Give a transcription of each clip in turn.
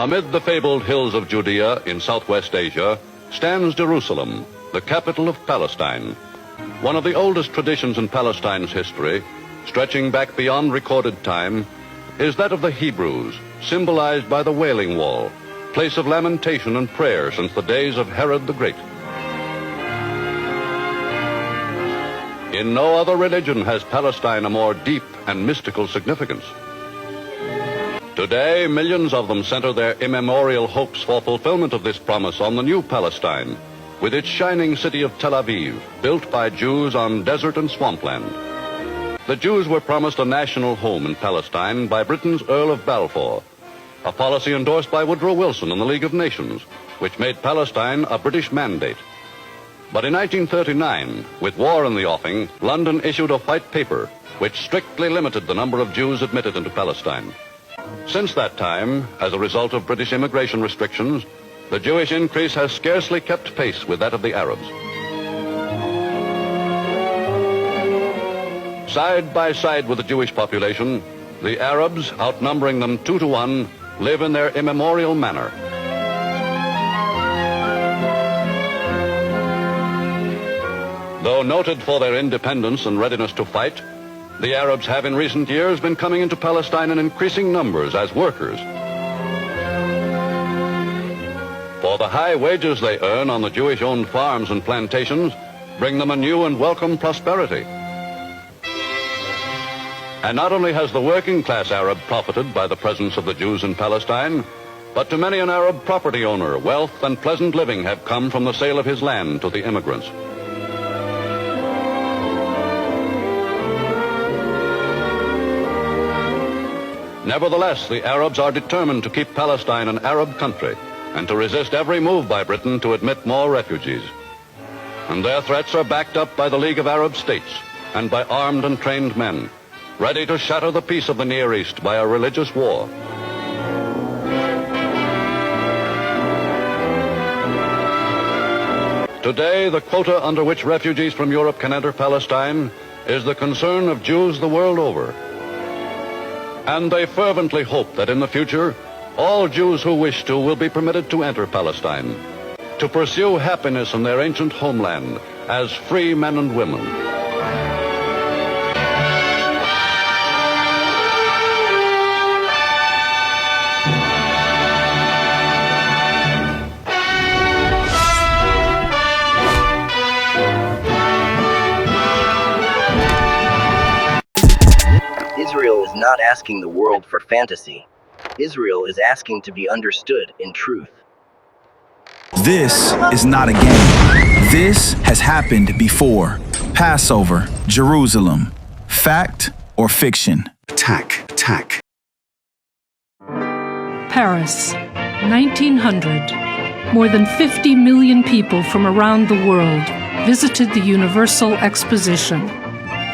Amid the fabled hills of Judea in southwest Asia stands Jerusalem, the capital of Palestine. One of the oldest traditions in Palestine's history, stretching back beyond recorded time, is that of the Hebrews, symbolized by the Wailing Wall, place of lamentation and prayer since the days of Herod the Great. In no other religion has Palestine a more deep and mystical significance. Today, millions of them center their immemorial hopes for fulfillment of this promise on the new Palestine, with its shining city of Tel Aviv, built by Jews on desert and swampland. The Jews were promised a national home in Palestine by Britain's Earl of Balfour, a policy endorsed by Woodrow Wilson and the League of Nations, which made Palestine a British mandate. But in 1939, with war in the offing, London issued a white paper which strictly limited the number of Jews admitted into Palestine. Since that time, as a result of British immigration restrictions, the Jewish increase has scarcely kept pace with that of the Arabs. Side by side with the Jewish population, the Arabs, outnumbering them 2 to 1, live in their immemorial manner. Though noted for their independence and readiness to fight, the Arabs have in recent years been coming into Palestine in increasing numbers as workers. For the high wages they earn on the Jewish-owned farms and plantations bring them a new and welcome prosperity. And not only has the working-class Arab profited by the presence of the Jews in Palestine, but to many an Arab property owner, wealth and pleasant living have come from the sale of his land to the immigrants. Nevertheless, the Arabs are determined to keep Palestine an Arab country and to resist every move by Britain to admit more refugees. And their threats are backed up by the League of Arab States and by armed and trained men, ready to shatter the peace of the Near East by a religious war. Today, the quota under which refugees from Europe can enter Palestine is the concern of Jews the world over. And they fervently hope that in the future, all Jews who wish to will be permitted to enter Palestine, to pursue happiness in their ancient homeland as free men and women. Israel is not asking the world for fantasy. Israel is asking to be understood in truth. This is not a game. This has happened before. Passover, Jerusalem. Fact or fiction? Attack. Paris, 1900. More than 50 million people from around the world visited the Universal Exposition,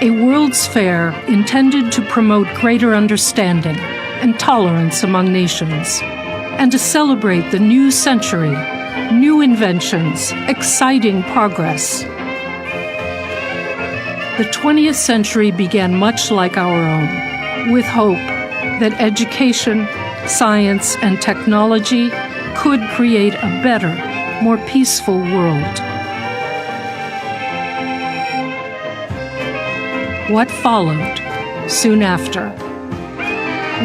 a World's Fair intended to promote greater understanding and tolerance among nations, and to celebrate the new century, new inventions, exciting progress. The 20th century began much like our own, with hope that education, science, and technology could create a better, more peaceful world. What followed soon after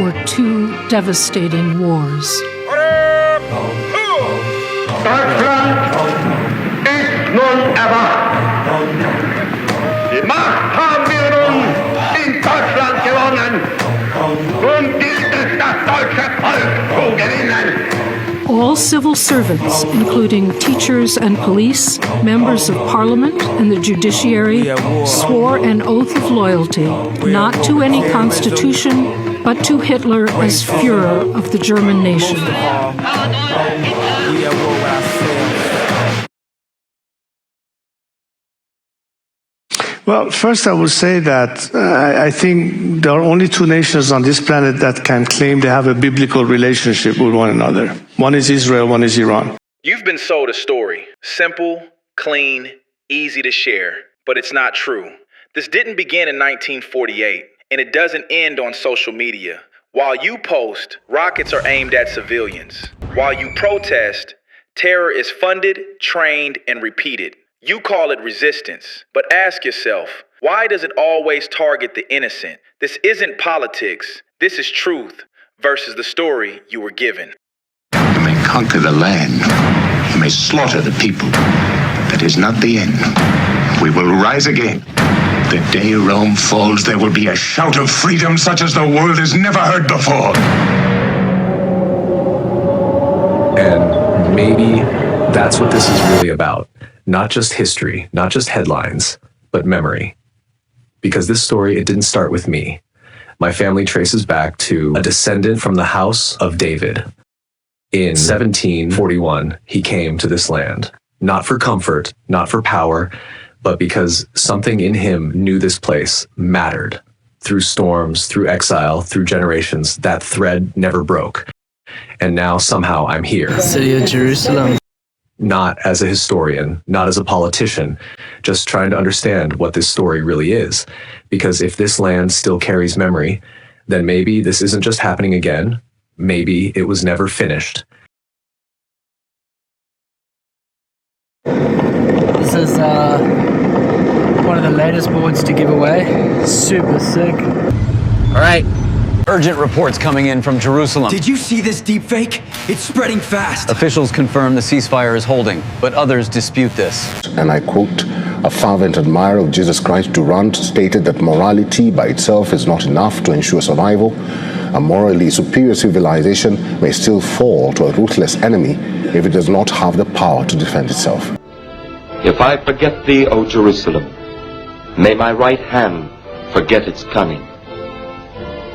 were 2 devastating wars. Deutschland ist nun erwacht. Die Macht haben wir nun in Deutschland gewonnen. Nun gilt es, das deutsche Volk zu gewinnen. All civil servants, including teachers and police, members of parliament and the judiciary, swore an oath of loyalty, not to any constitution, but to Hitler as Führer of the German nation. Well, first I would say that I think there are only 2 nations on this planet that can claim they have a biblical relationship with one another. One is Israel, one is Iran. You've been sold a story. Simple, clean, easy to share. But it's not true. This didn't begin in 1948, and it doesn't end on social media. While you post, rockets are aimed at civilians. While you protest, terror is funded, trained, and repeated. You call it resistance, but ask yourself, why does it always target the innocent? This isn't politics. This is truth versus the story you were given. You may conquer the land. You may slaughter the people. That is not the end. We will rise again. The day Rome falls, there will be a shout of freedom such as the world has never heard before. And maybe that's what this is really about. Not just history, not just headlines, but memory. Because this story, it didn't start with me. My family traces back to a descendant from the house of David. In 1741, he came to this land, not for comfort, not for power, but because something in him knew this place mattered. Through storms, through exile, through generations, that thread never broke. And now somehow I'm here. City of Jerusalem. Not as a historian, not as a politician, just trying to understand what this story really is. Because if this land still carries memory, then maybe this isn't just happening again. Maybe it was never finished. This is one of the latest boards to give away. Super sick. All right. Urgent reports coming in from Jerusalem. Did you see this deepfake? It's spreading fast. Officials confirm the ceasefire is holding, but others dispute this. And I quote, a fervent admirer of Jesus Christ, Durant, stated that morality by itself is not enough to ensure survival. A morally superior civilization may still fall to a ruthless enemy if it does not have the power to defend itself. If I forget thee, O Jerusalem, may my right hand forget its cunning.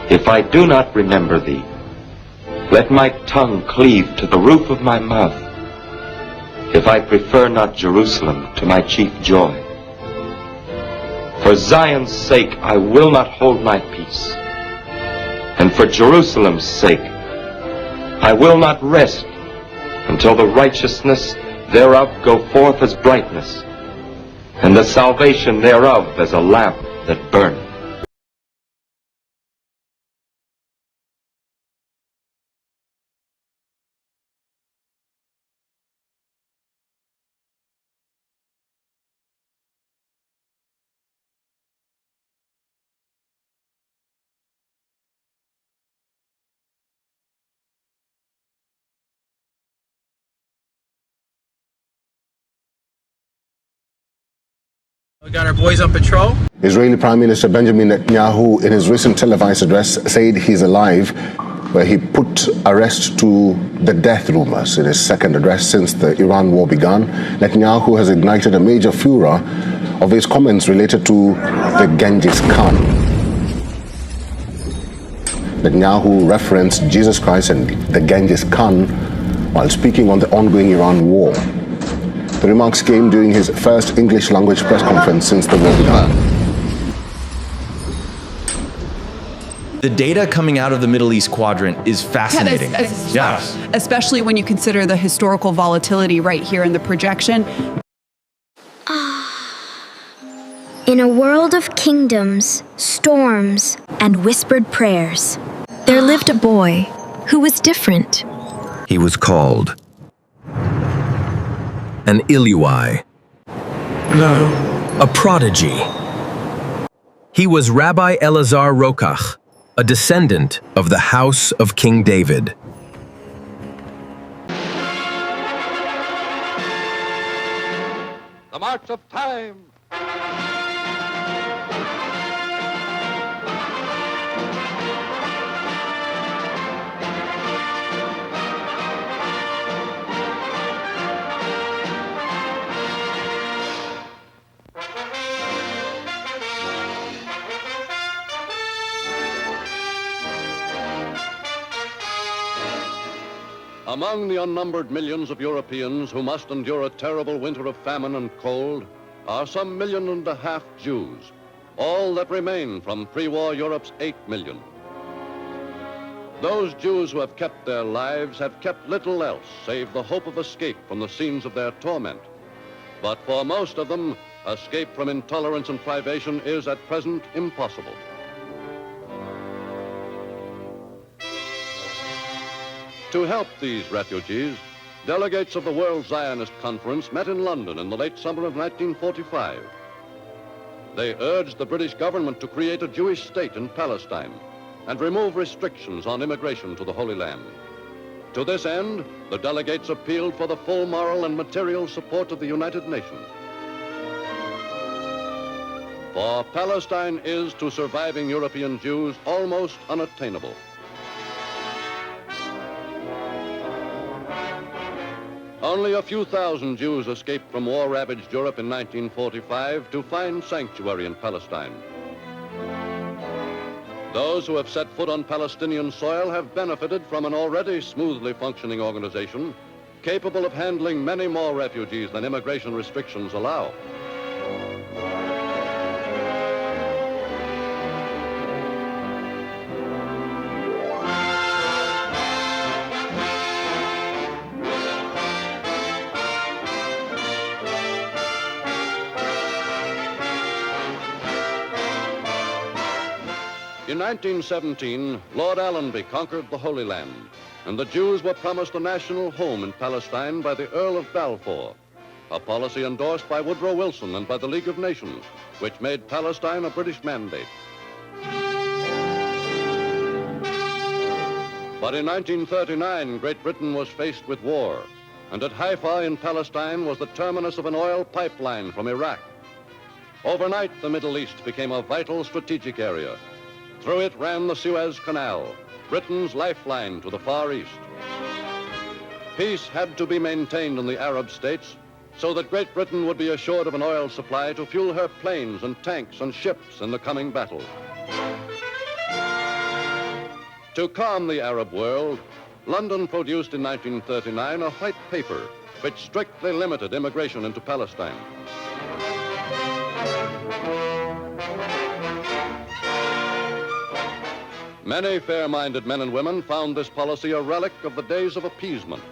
If I do not remember thee, let my tongue cleave to the roof of my mouth. If I prefer not Jerusalem to my chief joy. For Zion's sake I will not hold my peace, and for Jerusalem's sake I will not rest until the righteousness thereof go forth as brightness, and the salvation thereof as a lamp that burneth. We got our boys on patrol. Israeli Prime Minister Benjamin Netanyahu, in his recent televised address, said he's alive, where he put arrest to the death rumors in his second address since the Iran war began. Netanyahu has ignited a major furor of his comments related to the Genghis Khan. Netanyahu referenced Jesus Christ and the Genghis Khan while speaking on the ongoing Iran war. The remarks came during his first English language press conference since the war began. The data coming out of the Middle East quadrant is fascinating. Yes. Especially when you consider the historical volatility right here in the projection. In a world of kingdoms, storms, and whispered prayers, there lived a boy who was different. He was called an Iluai. No. A prodigy. He was Rabbi Elazar Rokach, a descendant of the house of King David. The march of time. Among the unnumbered millions of Europeans who must endure a terrible winter of famine and cold are some 1.5 million Jews, all that remain from pre-war Europe's 8 million. Those Jews who have kept their lives have kept little else save the hope of escape from the scenes of their torment. But for most of them, escape from intolerance and privation is at present impossible. To help these refugees, delegates of the World Zionist Conference met in London in the late summer of 1945. They urged the British government to create a Jewish state in Palestine and remove restrictions on immigration to the Holy Land. To this end, the delegates appealed for the full moral and material support of the United Nations. For Palestine is to surviving European Jews almost unattainable. Only a few thousand Jews escaped from war-ravaged Europe in 1945 to find sanctuary in Palestine. Those who have set foot on Palestinian soil have benefited from an already smoothly functioning organization capable of handling many more refugees than immigration restrictions allow. In 1917, Lord Allenby conquered the Holy Land, and the Jews were promised a national home in Palestine by the Earl of Balfour, a policy endorsed by Woodrow Wilson and by the League of Nations, which made Palestine a British mandate. But in 1939, Great Britain was faced with war, and at Haifa in Palestine was the terminus of an oil pipeline from Iraq. Overnight, the Middle East became a vital strategic area. Through it ran the Suez Canal, Britain's lifeline to the Far East. Peace had to be maintained in the Arab states so that Great Britain would be assured of an oil supply to fuel her planes and tanks and ships in the coming battle. To calm the Arab world, London produced in 1939 a white paper which strictly limited immigration into Palestine. Many fair-minded men and women found this policy a relic of the days of appeasement,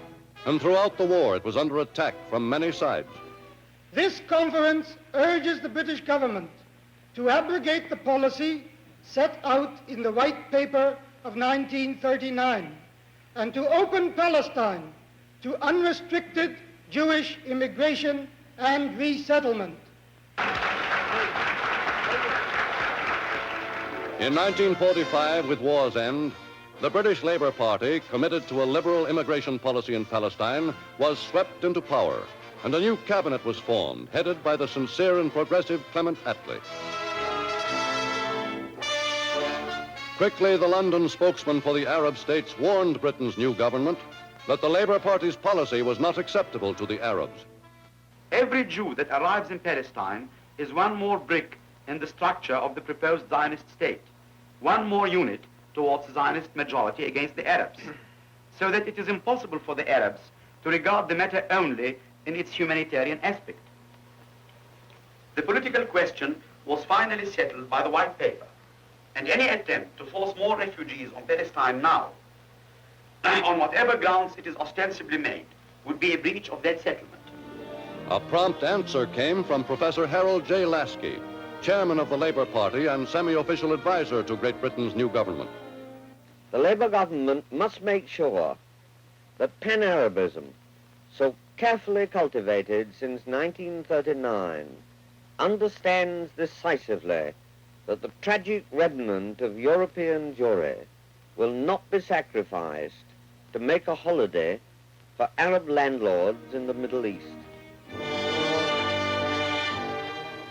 and throughout the war it was under attack from many sides. This conference urges the British government to abrogate the policy set out in the White Paper of 1939 and to open Palestine to unrestricted Jewish immigration and resettlement. In 1945, with war's end, the British Labour Party, committed to a liberal immigration policy in Palestine, was swept into power, and a new cabinet was formed, headed by the sincere and progressive Clement Attlee. Quickly, the London spokesman for the Arab states warned Britain's new government that the Labour Party's policy was not acceptable to the Arabs. Every Jew that arrives in Palestine is one more brick in the structure of the proposed Zionist state, one more unit towards the Zionist majority against the Arabs, so that it is impossible for the Arabs to regard the matter only in its humanitarian aspect. The political question was finally settled by the White Paper, and any attempt to force more refugees on Palestine now, on whatever grounds it is ostensibly made, would be a breach of that settlement. A prompt answer came from Professor Harold J. Lasky, chairman of the Labour Party and semi-official advisor to Great Britain's new government. The Labour government must make sure that pan-Arabism, so carefully cultivated since 1939, understands decisively that the tragic remnant of European Jewry will not be sacrificed to make a holiday for Arab landlords in the Middle East.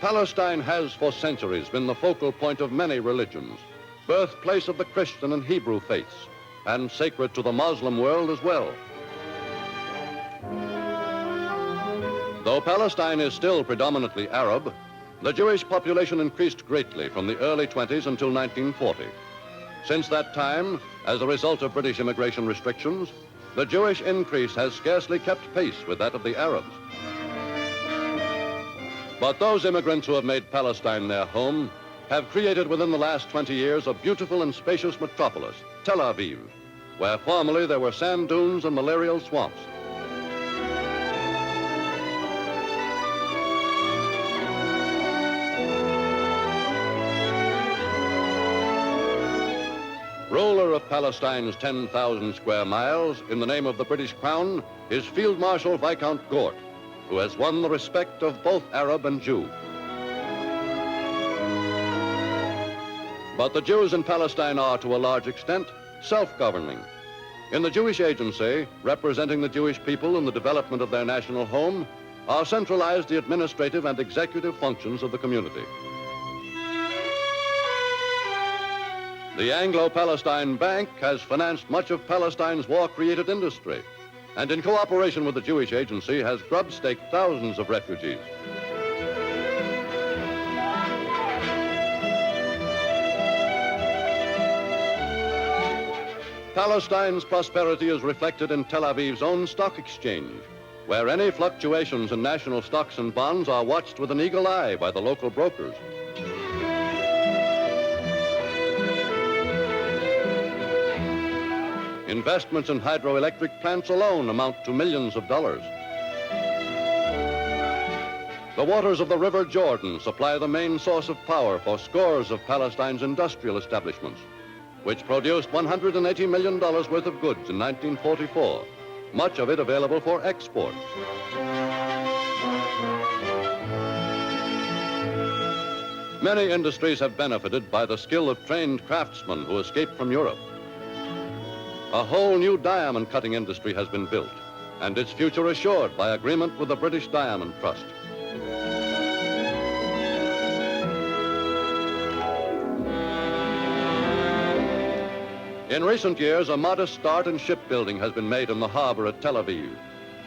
Palestine has for centuries been the focal point of many religions, birthplace of the Christian and Hebrew faiths, and sacred to the Muslim world as well. Though Palestine is still predominantly Arab, the Jewish population increased greatly from the early 20s until 1940. Since that time, as a result of British immigration restrictions, the Jewish increase has scarcely kept pace with that of the Arabs. But those immigrants who have made Palestine their home have created within the last 20 years a beautiful and spacious metropolis, Tel Aviv, where formerly there were sand dunes and malarial swamps. Ruler of Palestine's 10,000 square miles, in the name of the British Crown, is Field Marshal Viscount Gort, who has won the respect of both Arab and Jew. But the Jews in Palestine are, to a large extent, self-governing. In the Jewish Agency, representing the Jewish people in the development of their national home, are centralized the administrative and executive functions of the community. The Anglo-Palestine Bank has financed much of Palestine's war-created industry, and in cooperation with the Jewish Agency has grub-staked thousands of refugees. Palestine's prosperity is reflected in Tel Aviv's own stock exchange, where any fluctuations in national stocks and bonds are watched with an eagle eye by the local brokers. Investments in hydroelectric plants alone amount to millions of dollars. The waters of the River Jordan supply the main source of power for scores of Palestine's industrial establishments, which produced $180 million worth of goods in 1944, much of it available for export. Many industries have benefited by the skill of trained craftsmen who escaped from Europe. A whole new diamond cutting industry has been built, and its future assured by agreement with the British Diamond Trust. In recent years, a modest start in shipbuilding has been made in the harbor at Tel Aviv,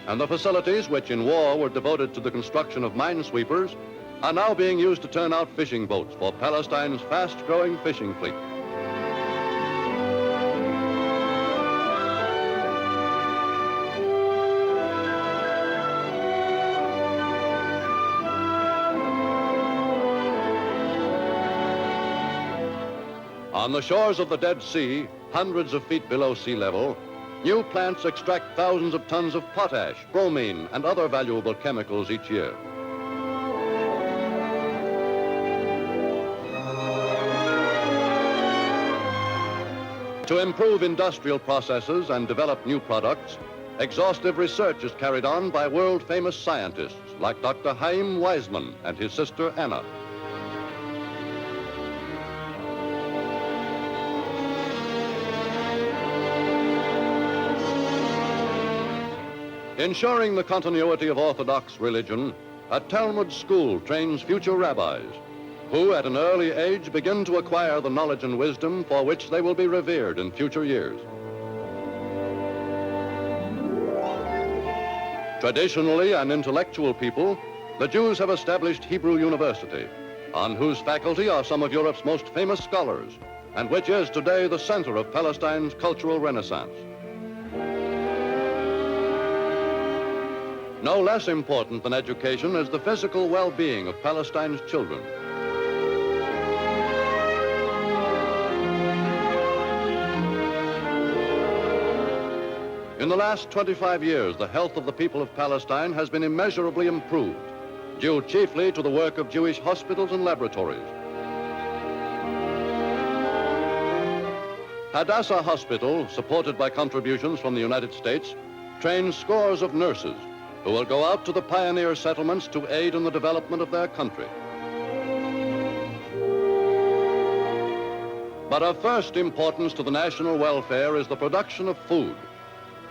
and the facilities which in war were devoted to the construction of minesweepers are now being used to turn out fishing boats for Palestine's fast-growing fishing fleet. On the shores of the Dead Sea, hundreds of feet below sea level, new plants extract thousands of tons of potash, bromine, and other valuable chemicals each year. To improve industrial processes and develop new products, exhaustive research is carried on by world-famous scientists like Dr. Chaim Weizmann and his sister Anna. Ensuring the continuity of Orthodox religion, a Talmud school trains future rabbis who, at an early age, begin to acquire the knowledge and wisdom for which they will be revered in future years. Traditionally an intellectual people, the Jews have established Hebrew University, on whose faculty are some of Europe's most famous scholars, and which is today the center of Palestine's cultural renaissance. No less important than education is the physical well-being of Palestine's children. In the last 25 years, the health of the people of Palestine has been immeasurably improved, due chiefly to the work of Jewish hospitals and laboratories. Hadassah Hospital, supported by contributions from the United States, trains scores of nurses who will go out to the pioneer settlements to aid in the development of their country. But of first importance to the national welfare is the production of food.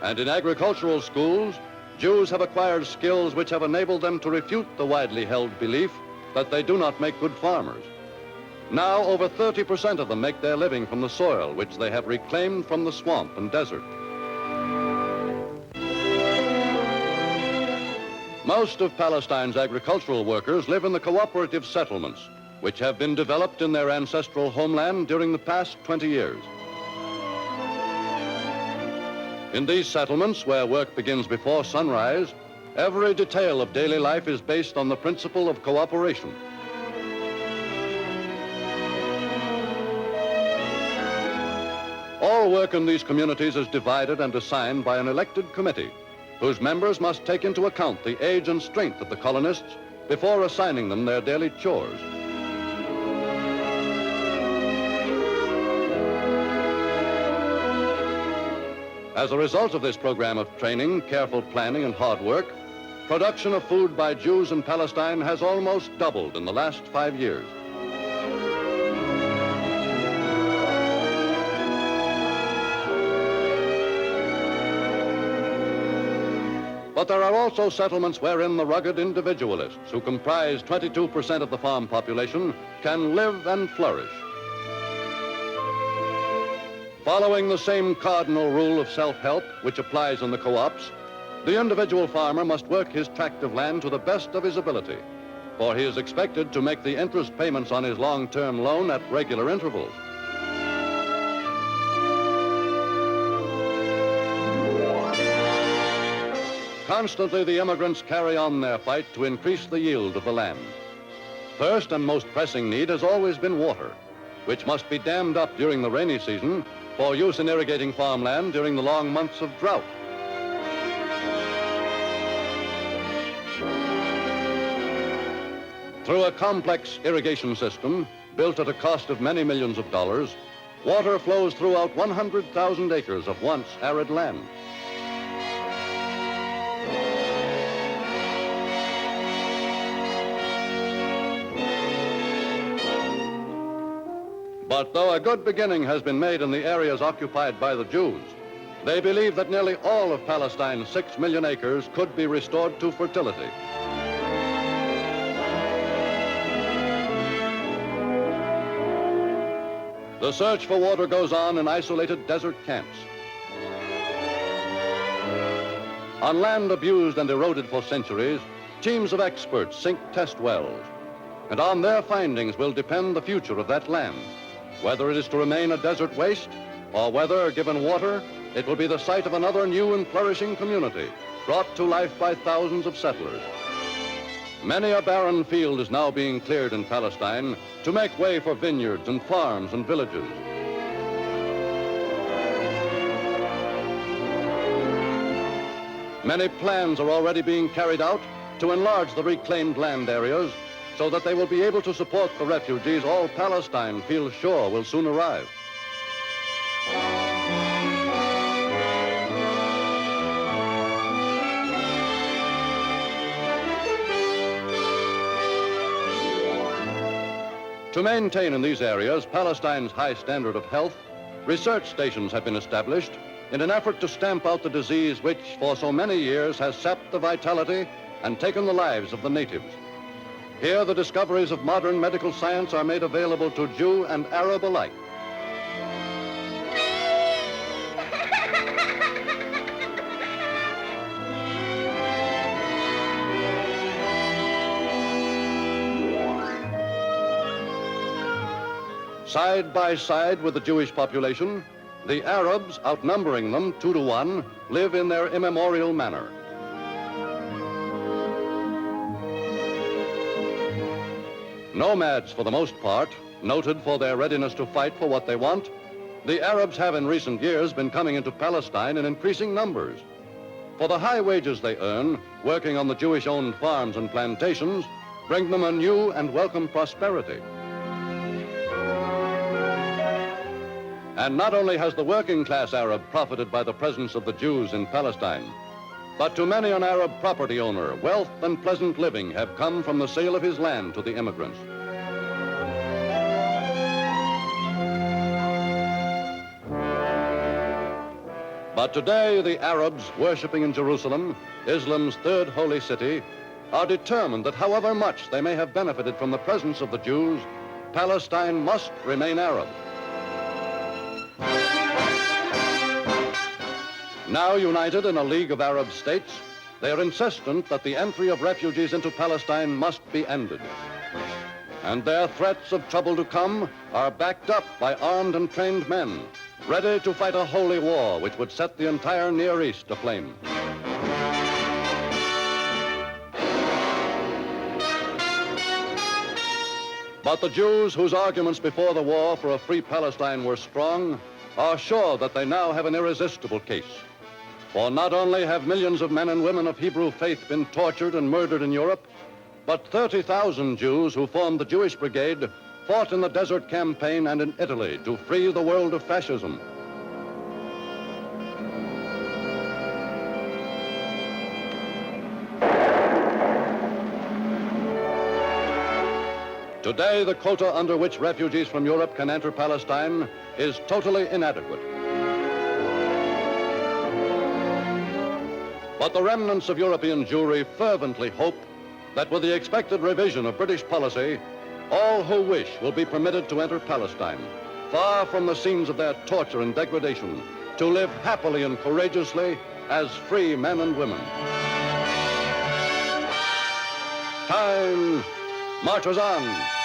And in agricultural schools, Jews have acquired skills which have enabled them to refute the widely held belief that they do not make good farmers. Now, over 30% of them make their living from the soil which they have reclaimed from the swamp and desert. Most of Palestine's agricultural workers live in the cooperative settlements, which have been developed in their ancestral homeland during the past 20 years. In these settlements, where work begins before sunrise, every detail of daily life is based on the principle of cooperation. All work in these communities is divided and assigned by an elected committee, whose members must take into account the age and strength of the colonists before assigning them their daily chores. As a result of this program of training, careful planning, and hard work, production of food by Jews in Palestine has almost doubled in the last 5 years. But there are also settlements wherein the rugged individualists, who comprise 22% of the farm population, can live and flourish. Following the same cardinal rule of self-help which applies in the co-ops, the individual farmer must work his tract of land to the best of his ability, for he is expected to make the interest payments on his long-term loan at regular intervals. Constantly, the immigrants carry on their fight to increase the yield of the land. First and most pressing need has always been water, which must be dammed up during the rainy season for use in irrigating farmland during the long months of drought. Through a complex irrigation system built at a cost of many millions of dollars, water flows throughout 100,000 acres of once arid land. But though a good beginning has been made in the areas occupied by the Jews, they believe that nearly all of Palestine's 6 million acres could be restored to fertility. The search for water goes on in isolated desert camps. On land abused and eroded for centuries, teams of experts sink test wells, and on their findings will depend the future of that land, whether it is to remain a desert waste or whether, given water, it will be the site of another new and flourishing community brought to life by thousands of settlers. Many a barren field is now being cleared in Palestine to make way for vineyards and farms and villages. Many plans are already being carried out to enlarge the reclaimed land areas so that they will be able to support the refugees all Palestine feels sure will soon arrive. To maintain in these areas Palestine's high standard of health, research stations have been established in an effort to stamp out the disease which for so many years has sapped the vitality and taken the lives of the natives. Here, the discoveries of modern medical science are made available to Jew and Arab alike. Side by side with the Jewish population, the Arabs, outnumbering them 2 to 1, live in their immemorial manner. Nomads for the most part, noted for their readiness to fight for what they want, the Arabs have in recent years been coming into Palestine in increasing numbers. For the high wages they earn, working on the Jewish-owned farms and plantations, bring them a new and welcome prosperity. And not only has the working-class Arab profited by the presence of the Jews in Palestine, but to many an Arab property owner, wealth and pleasant living have come from the sale of his land to the immigrants. But today, the Arabs worshiping in Jerusalem, Islam's third holy city, are determined that however much they may have benefited from the presence of the Jews, Palestine must remain Arab. Now united in a League of Arab States, they are insistent that the entry of refugees into Palestine must be ended. And their threats of trouble to come are backed up by armed and trained men, ready to fight a holy war which would set the entire Near East aflame. But the Jews, whose arguments before the war for a free Palestine were strong, are sure that they now have an irresistible case. For not only have millions of men and women of Hebrew faith been tortured and murdered in Europe, but 30,000 Jews who formed the Jewish Brigade fought in the Desert Campaign and in Italy to free the world of fascism. Today, the quota under which refugees from Europe can enter Palestine is totally inadequate. But the remnants of European Jewry fervently hope that with the expected revision of British policy, all who wish will be permitted to enter Palestine, far from the scenes of their torture and degradation, to live happily and courageously as free men and women. Time marches on.